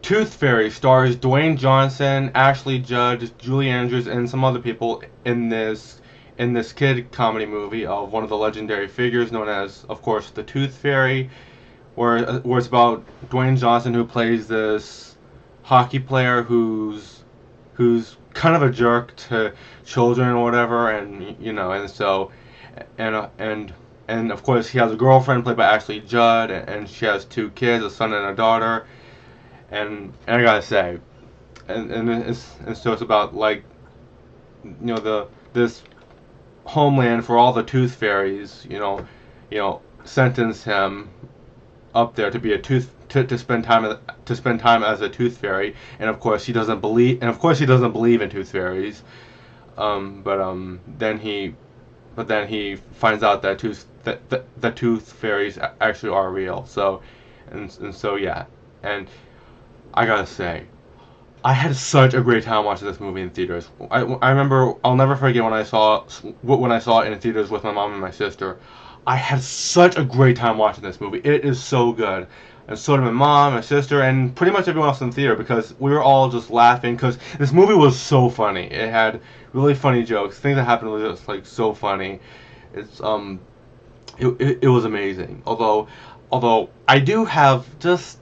Tooth Fairy stars Dwayne Johnson, Ashley Judd, Julie Andrews, and some other people in this kid comedy movie of one of the legendary figures known as, of course, the Tooth Fairy, where it's about Dwayne Johnson, who plays this hockey player who's kind of a jerk to children or whatever, and and so and of course he has a girlfriend played by Ashley Judd, and she has two kids, a son and a daughter, and I gotta say, and so it's about like the this homeland for all the Tooth Fairies, sentence him up there to be a tooth to spend time as a tooth fairy, and of course he doesn't believe in tooth fairies, then he finds out that the tooth fairies actually are real. So and so yeah, and I gotta say, I had such a great time watching this movie in theaters. I remember, I'll never forget when I saw it in theaters with my mom and my sister. I had such a great time watching this movie. It is so good. And so did my mom, my sister, and pretty much everyone else in the theater, because we were all just laughing because this movie was so funny. It had really funny jokes. Things that happened were just like so funny. It's it was amazing. Although I do have just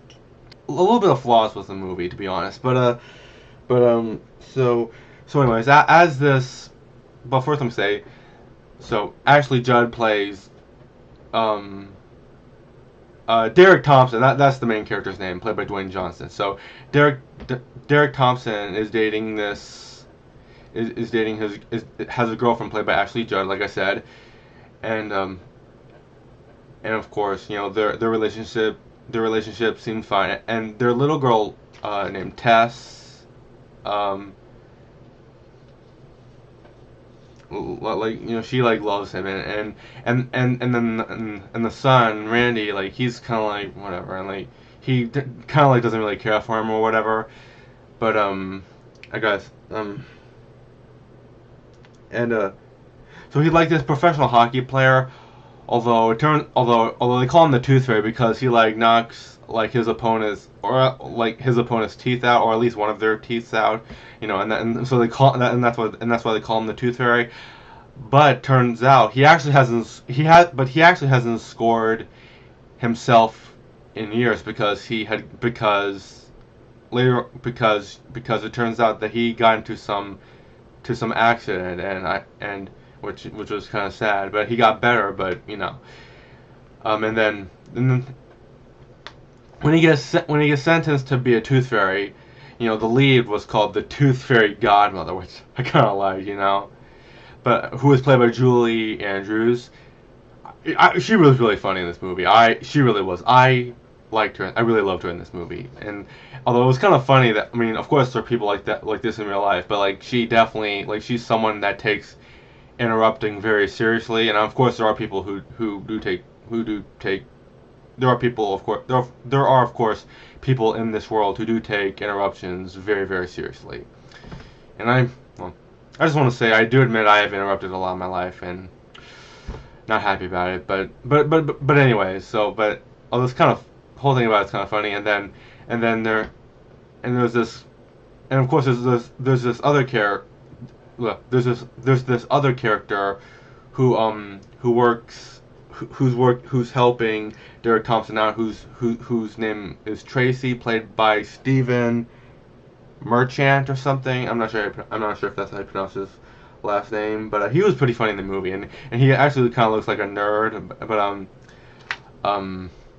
a little bit of flaws with the movie, to be honest. So anyways, as this, but first I'm gonna say, so Ashley Judd plays Derek Thompson. That's the main character's name, played by Dwayne Johnson. So Derek Thompson is dating has a girlfriend played by Ashley Judd, like I said, and of course their relationship seems fine, and their little girl named Tess, she like loves him, and then the son Randy, like he's kind of like whatever, and like he kind of like doesn't really care for him or whatever, but I guess so he's like this professional hockey player, although they call him the Tooth Fairy because he like knocks like his opponent's teeth out, or at least one of their teeth out, and so they call that, and that's why they call him the Tooth Fairy. But turns out he actually hasn't scored himself in years, because it turns out that he got into some accident, and which was kind of sad, but he got better, but and then when he gets sentenced to be a Tooth Fairy, the lead was called the Tooth Fairy Godmother, which I kind of like, but who was played by Julie Andrews. She was really funny in this movie. She really was. I liked her. I really loved her in this movie. And although it was kind of funny that, of course there are people like this in real life, but like she definitely, like, she's someone that takes interrupting very seriously. And of course there are people who do take there are people, of course, there are of course people in this world who do take interruptions very, very seriously. And I just want to say, I do admit I have interrupted a lot in my life, and not happy about it. But anyways, but all this kind of whole thing about it's kind of funny, and then there's this, and of course there's this other character. There's this other character who's helping Derek Thompson out, whose name is Tracy, played by Stephen Merchant or something. I'm not sure if that's how you pronounce his last name, but he was pretty funny in the movie, and he actually kind of looks like a nerd, but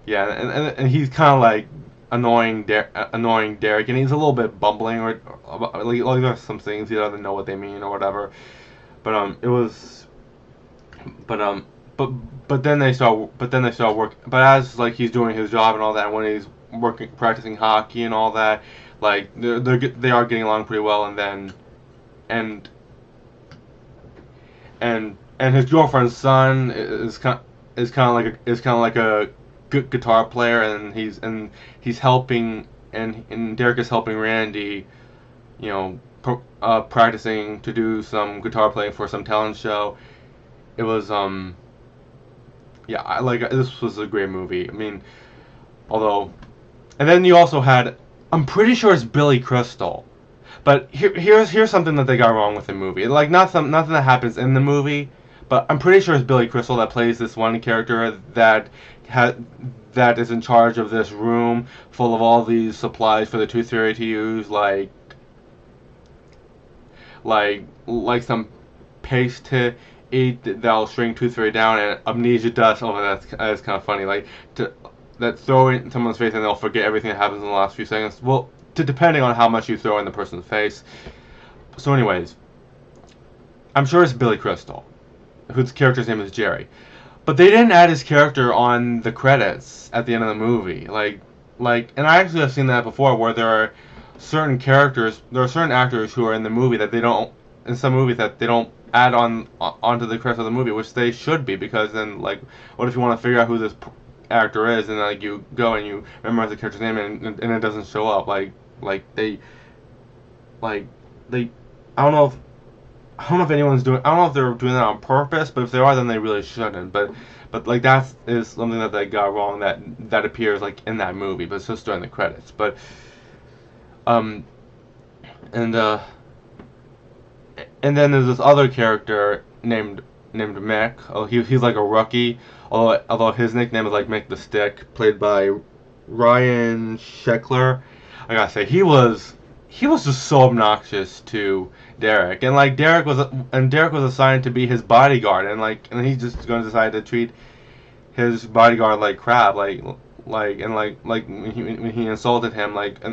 yeah, and he's kind of like annoying Derek, and he's a little bit bumbling, or like there's some things he doesn't know what they mean or whatever, but it was, but then they start working, but as like he's doing his job and all that, when he's practicing hockey and all that, like they are getting along pretty well, and then and his girlfriend's son is kind of like a good guitar player, and he's helping, and Derek is helping Randy, practicing to do some guitar playing for some talent show. It was yeah, this was a great movie. Although, and then you also had I'm pretty sure it's Billy Crystal. But here's something that they got wrong with the movie. Like nothing that happens in the movie, but I'm pretty sure it's Billy Crystal that plays this one character ha, that is in charge of this room full of all these supplies for the Tooth Fairy to use, like some paste to eat that'll shrink Tooth Fairy down, and amnesia dust. Oh, that's kind of funny. Like that throw it in someone's face and they'll forget everything that happens in the last few seconds. Well, depending on how much you throw in the person's face. So, anyways, I'm sure it's Billy Crystal, whose character's name is Jerry. But they didn't add his character on the credits at the end of the movie. And I actually have seen that before, where there are certain actors who are in the movie that they don't, in some movies that they don't add onto the credits of the movie, which they should be, because then, like, what if you want to figure out who this actor is, and like you go and you memorize the character's name, and it doesn't show up, they I don't know if anyone's doing. I don't know if they're doing that on purpose, but if they are, then they really shouldn't. But like that is something that they got wrong. That appears like in that movie, but it's just during the credits. But um and and then there's this other character named Mick. Oh, he's like a rookie. Although his nickname is like Mick the Stick, played by Ryan Sheckler. I gotta say he was just so obnoxious to Derek, and like Derek was assigned to be his bodyguard, and he's just going to decide to treat his bodyguard like crap, like when he insulted him, like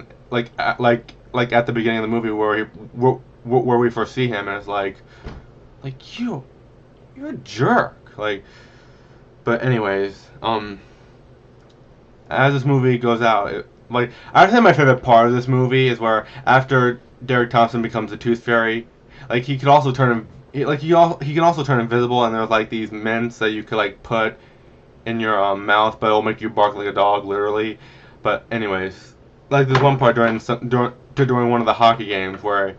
at the beginning of the movie where we first see him, and it's like you're a jerk, like. But anyways, as this movie goes out, I'd say my favorite part of this movie is where after Derek Thompson becomes a Tooth Fairy, like he can also turn invisible, and there's like these mints that you could like put in your mouth, but it'll make you bark like a dog, literally. But anyways, like there's one part during one of the hockey games where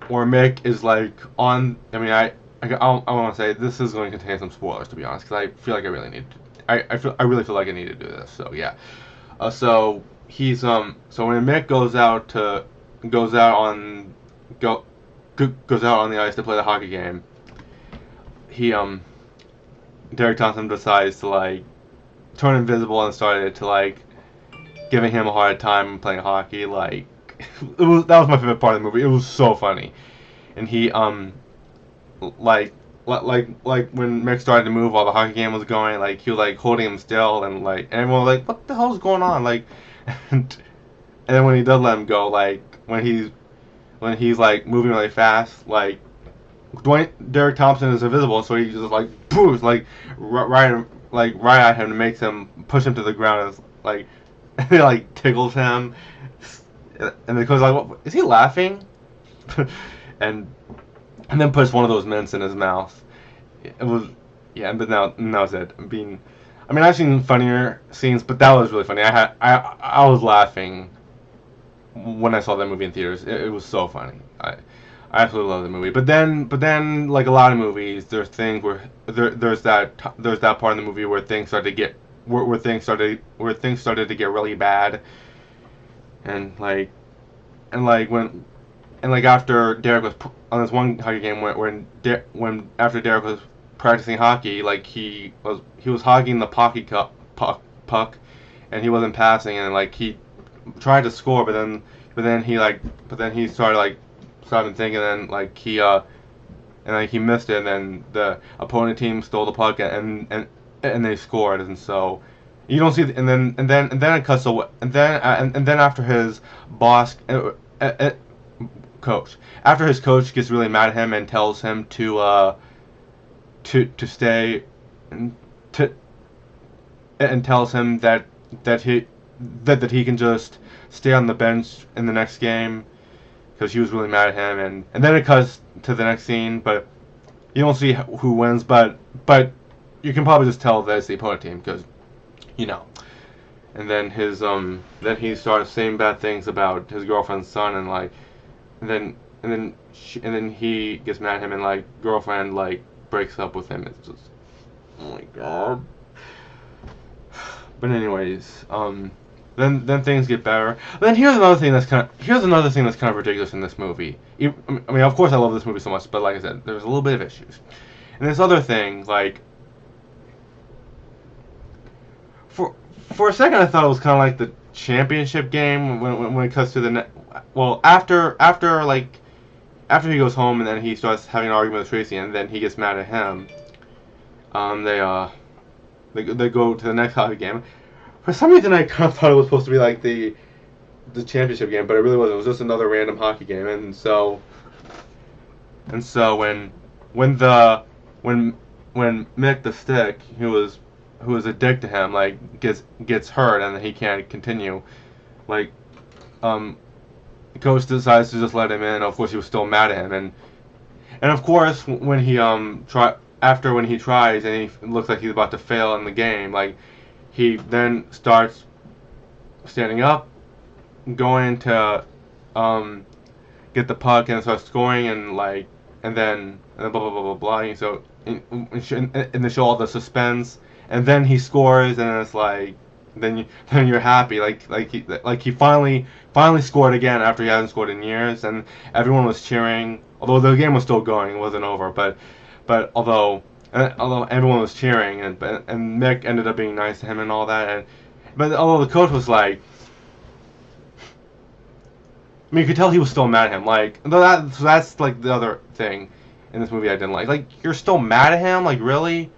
Mick is like on. I mean, I want to say this is going to contain some spoilers, to be honest, because I feel like I really need to. I really feel like I need to do this. So yeah. So he's so when Mick goes out on the ice to play the hockey game, he Derek Thompson decides to like turn invisible and started to like giving him a hard time playing hockey. Like that was my favorite part of the movie. It was so funny, and he like when Mick started to move while the hockey game was going, like he was like holding him still, and like and everyone was like, what the hell's going on, like, and then when he does let him go, like when he's like moving really fast, like Derek Thompson is invisible, so he just like boost right at him and makes him push him to the ground, and it's, like and it like tickles him, and because like what, is he laughing? and then puts one of those mints in his mouth. It was, yeah, but now it's it. I've seen funnier scenes, but that was really funny. I was laughing when I saw that movie in theaters. It was so funny. I absolutely love the movie. But then, like a lot of movies, there's things where there's that part in the movie where things started to get really bad, and after Derek was on this one hockey game when after Derek was practicing hockey, like he was hogging the puck, and he wasn't passing, and like he tried to score, but then he started like stopping thinking, and like he missed it, and then the opponent team stole the puck, and they scored, and so you don't see and then it cuts away, and then after his boss. Coach. After his coach gets really mad at him and tells him to stay, and tells him that he can just stay on the bench in the next game because he was really mad at him, and then it cuts to the next scene, but you don't see who wins, but you can probably just tell that it's the opponent team because and then then he starts saying bad things about his girlfriend's son, and like. And then he gets mad at him, and like girlfriend like breaks up with him. It's just, oh my god. But anyways, then things get better. Then here's another thing that's kind of ridiculous in this movie. I mean, of course, I love this movie so much, but like I said, there's a little bit of issues. And this other thing, like, for for a second, I thought it was kind of like the championship game when it cuts to the well, after he goes home and then he starts having an argument with Tracy and then he gets mad at him. They they go to the next hockey game. For some reason, I kind of thought it was supposed to be like the championship game, but it really wasn't. It was just another random hockey game. And so when when Mick the Stick, who was a dick to him, like gets hurt and he can't continue, like um coach decides to just let him in. Of course, he was still mad at him, and of course when he when he tries and he looks like he's about to fail in the game, like he then starts standing up, going to get the puck and start scoring and then blah blah blah blah blah. And so and they show all the suspense, and then he scores, and it's like then you're happy, like he finally scored again after he hasn't scored in years, and everyone was cheering. Although the game was still going, it wasn't over, but although everyone was cheering, and Mick ended up being nice to him and all that, but although the coach was like, I mean, you could tell he was still mad at him. Like, so that's like the other thing in this movie I didn't like. Like, you're still mad at him? Like, really?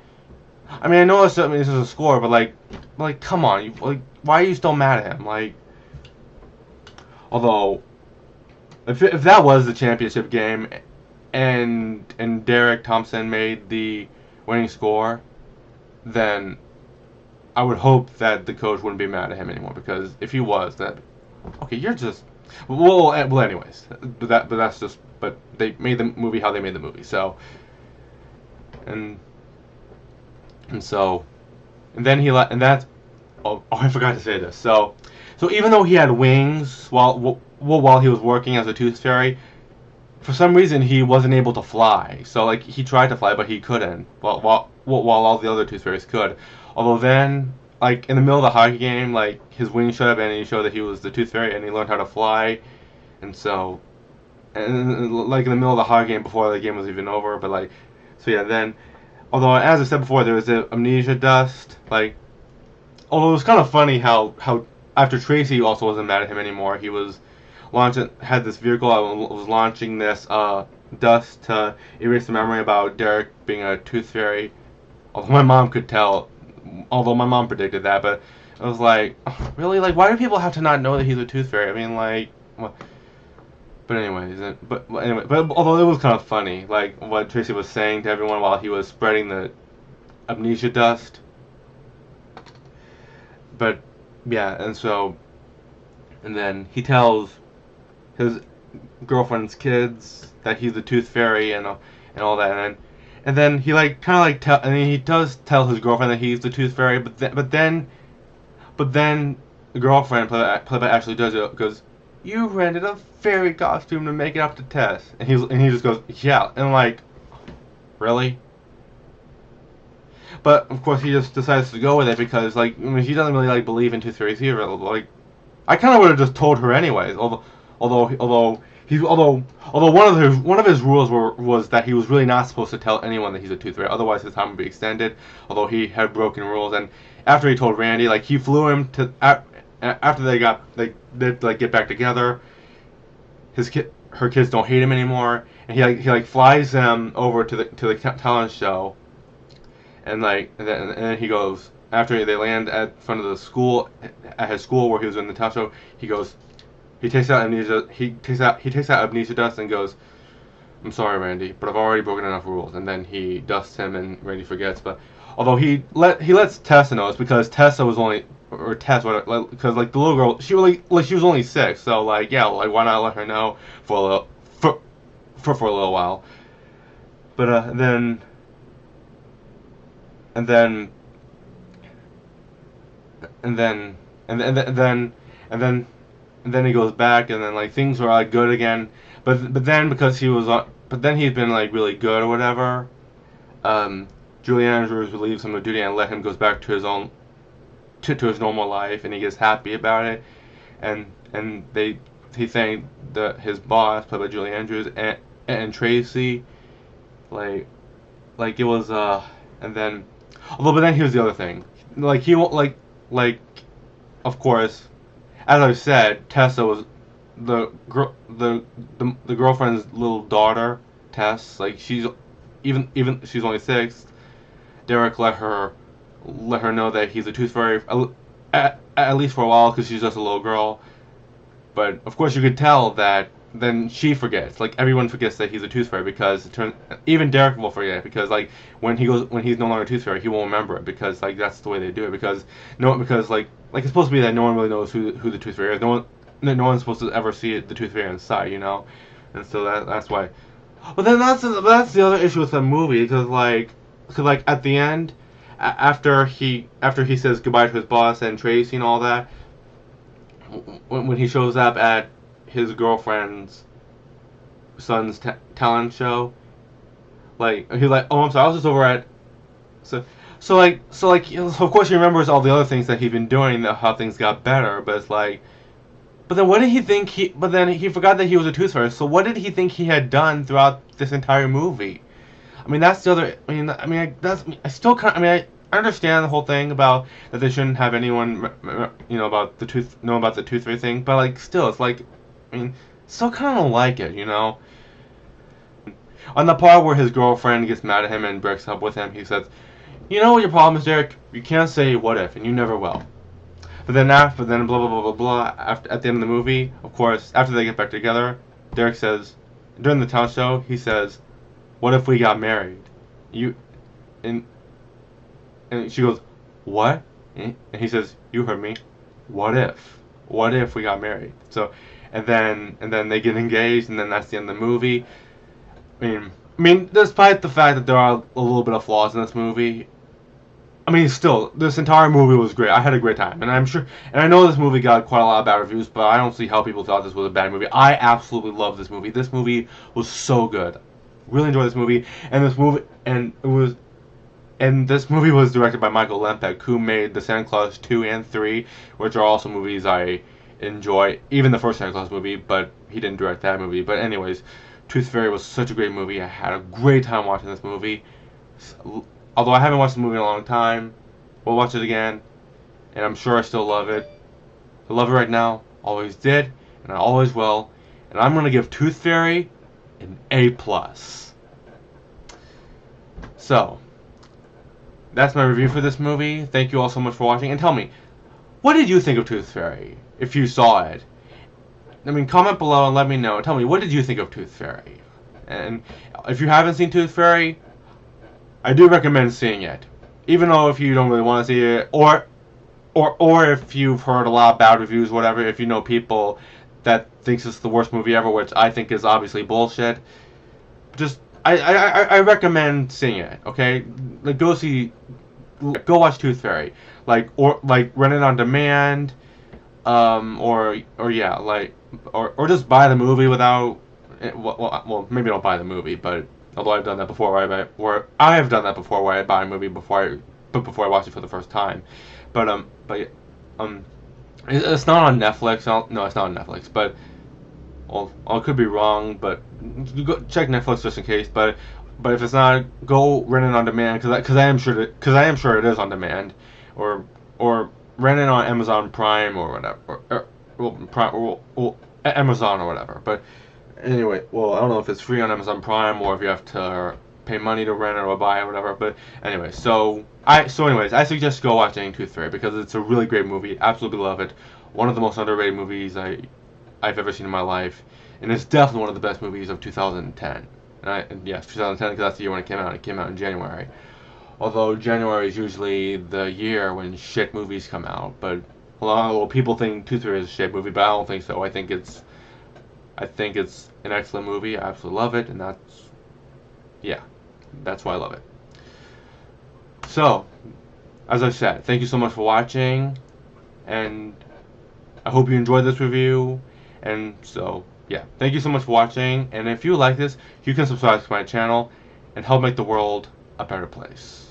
I mean, I know this is a score, but like, come on, why are you still mad at him? Like, although, if that was the championship game, and Derek Thompson made the winning score, then I would hope that the coach wouldn't be mad at him anymore, because if he was, that okay, you're just well, anyways, but they made the movie how they made the movie, so and and so and then he let and that's I forgot to say this. So even though he had wings while he was working as a tooth fairy, for some reason he wasn't able to fly. So like he tried to fly, but he couldn't. While all the other tooth fairies could. Although then, like in the middle of the hockey game, like his wings showed up and he showed that he was the tooth fairy and he learned how to fly. And so, and like in the middle of the hockey game before the game was even over, but like, so yeah. Then, although as I said before, there was the amnesia dust. Like, although it was kind of funny how after Tracy also wasn't mad at him anymore, he was had this vehicle that was launching this dust to erase the memory about Derek being a tooth fairy. Although my mom could tell, although my mom predicted that, but I was like, oh, really? Like, why do people have to not know that he's a tooth fairy? I mean, like, well, but anyways, but although it was kind of funny, like what Tracy was saying to everyone while he was spreading the amnesia dust. But yeah, and then he tells his girlfriend's kids that he's the tooth fairy and all that, and then he like kind of like and he does tell his girlfriend that he's the tooth fairy, but then the girlfriend played by Ashley Judd goes, "You rented a fairy costume to make it up to Tess," and he just goes, "Yeah," and I'm like, really? But of course he just decides to go with it because like I mean, he doesn't really like believe in tooth fairies either. Like I kind of would have just told her anyways. Although one of his rules was that he was really not supposed to tell anyone that he's a tooth fairy. Otherwise his time would be extended. Although he had broken rules, and after he told Randy, like he flew him to after they did like get back together. Her kids don't hate him anymore, and he flies them over to the talent show, and then he goes after they land at front of the school at his school where he was in the talent show. He takes out amnesia dust and goes, "I'm sorry, Randy, but I've already broken enough rules." And then he dusts him and Randy forgets. But although he lets Tessa know, it's because Tessa was only or Tess because like the little girl she was only 6, so like yeah, like why not let her know for a little for a little while. But and then and then and then and then and then and then he goes back, and then like things were like good again. But then because he was but then he's been like really good or whatever. Julie Andrews relieves him of duty and let him goes back to his own to his normal life, and he gets happy about it, and he thanked his boss, played by Julie Andrews, and Tracy, like it was and then, although, but then here's the other thing, like he won't like of course, as I said, Tessa was the girlfriend's little daughter, Tess. Like she's even she's only 6. Derek let her know that he's a tooth fairy at least for a while because she's just a little girl. But of course you could tell that then she forgets. Like everyone forgets that he's a tooth fairy because even Derek will forget because like when he's no longer a tooth fairy, he won't remember it because like that's the way they do it because like it's supposed to be that no one really knows who the tooth fairy is. No one's supposed to ever see the tooth fairy inside, you know, and so that's why. But then that's the other issue with the movie because like at the end, after he says goodbye to his boss and Tracy and all that, when he shows up at his girlfriend's son's talent show, like he's like, oh, I'm sorry, I was just over at so of course he remembers all the other things that he'd been doing, how things got better, but it's like, but then what did he think but then he forgot that he was a tooth fairy, so what did he think he had done throughout this entire movie? I mean, that's the other. I still kind. I understand the whole thing about that they shouldn't have anyone, about the tooth fairy thing. But like, still, it's like, still kind of don't like it, you know. On the part where his girlfriend gets mad at him and breaks up with him, he says, "You know what your problem is, Derek? You can't say what if, and you never will." But then blah blah blah blah blah. At the end of the movie, of course, after they get back together, Derek says, during the talent show, he says, "What if we got married?" And she goes, "What?" And he says, "You heard me. What if? What if we got married?" So, and then they get engaged, and then that's the end of the movie. I mean, despite the fact that there are a little bit of flaws in this movie, still, this entire movie was great. I had a great time, and I know this movie got quite a lot of bad reviews, but I don't see how people thought this was a bad movie. I absolutely love this movie. This movie was so good. Really enjoyed this movie, and this movie was directed by Michael Lembeck, who made the Santa Claus 2 and 3, which are also movies I enjoy. Even the first Santa Claus movie, but he didn't direct that movie. But anyways, Tooth Fairy was such a great movie. I had a great time watching this movie. Although I haven't watched the movie in a long time, we'll watch it again, and I'm sure I still love it. I love it right now, always did, and I always will. And I'm gonna give Tooth Fairy an A+. So, that's my review for this movie. Thank you all so much for watching, and tell me, what did you think of Tooth Fairy, if you saw it? Comment below and let me know. Tell me, what did you think of Tooth Fairy? And if you haven't seen Tooth Fairy, I do recommend seeing it. Even though if you don't really want to see it, or if you've heard a lot of bad reviews, whatever, if you know people that thinks it's the worst movie ever, which I think is obviously bullshit, just I recommend seeing it. Okay, like go watch Tooth Fairy, or rent it on demand, or just buy the movie without. Well, maybe don't buy the movie, but although I've done that before, where I buy a movie before I watch it for the first time, but it's not on Netflix. No, it's not on Netflix, but I could be wrong, but you go check Netflix just in case. But if it's not, go rent it on demand because I am sure it is on demand, or rent it on Amazon Prime or whatever, or Amazon or whatever. But anyway, well, I don't know if it's free on Amazon Prime or if you have to pay money to rent it or buy it or whatever. But anyway, I suggest go watching Tooth Fairy because it's a really great movie. Absolutely love it. One of the most underrated movies I've ever seen in my life, and it's definitely one of the best movies of 2010. And yes, 2010 because that's the year when it came out. It came out in January. Although January is usually the year when shit movies come out, but a lot of people think Tooth Fairy is a shit movie, but I don't think so. I think it's an excellent movie. I absolutely love it, and that's why I love it. So, as I said, thank you so much for watching, and I hope you enjoyed this review. And so, yeah, thank you so much for watching. And if you like this, you can subscribe to my channel and help make the world a better place.